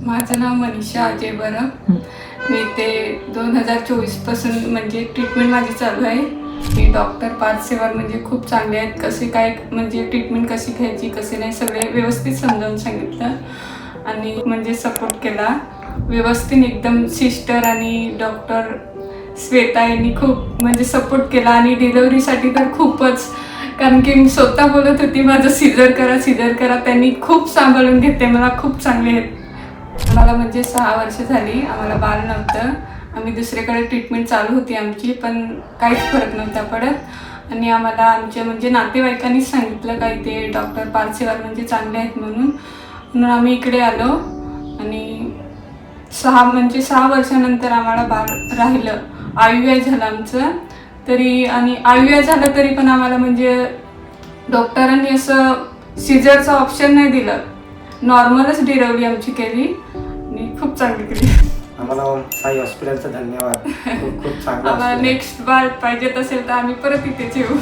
माझं नाव मनीषा अजय बरब. मी ते 2024 पासून म्हणजे ट्रीटमेंट माझी चालू आहे. मी डॉक्टर पार्थ म्हणजे खूप चांगले आहेत. कसे काय म्हणजे ट्रीटमेंट कशी घ्यायची कसे नाही सगळे व्यवस्थित समजावून सांगितलं आणि म्हणजे सपोर्ट केला व्यवस्थित. एकदम सिस्टर आणि डॉक्टर श्वेता यांनी खूप म्हणजे सपोर्ट केला आणि डिलिव्हरीसाठी तर खूपच, कारण की मी स्वतः बोलत होती माझं सिझर करा. त्यांनी खूप सांभाळून घेते मला, खूप चांगले आहेत. मला म्हणजे 6 वर्ष झाली, आम्हाला बाळ नव्हतं. आम्ही दुसरीकडे ट्रीटमेंट चालू होती आमची, पण काहीच फरक नव्हता पडत आणि आम्हाला आमच्या म्हणजे नातेवाईकांनीच सांगितलं काही ते डॉक्टर पारसेवाल म्हणजे चांगले आहेत म्हणून आम्ही इकडे आलो आणि 6 वर्षानंतर आम्हाला बाळ राहिलं. IUI झालं आमचं तरी, आणि IUI झालं तरी पण आम्हाला म्हणजे डॉक्टरांनी असं सिझरचं ऑप्शन नाही दिलं, नॉर्मलच डिलिव्हरी आमची केली आणि खूप चांगली केली. आम्हाला साई हॉस्पिटलचं धन्यवाद. खूप चांगलं. आम्हाला नेक्स्ट बाळ पाहिजे असेल तर आम्ही परत इथेच येऊ.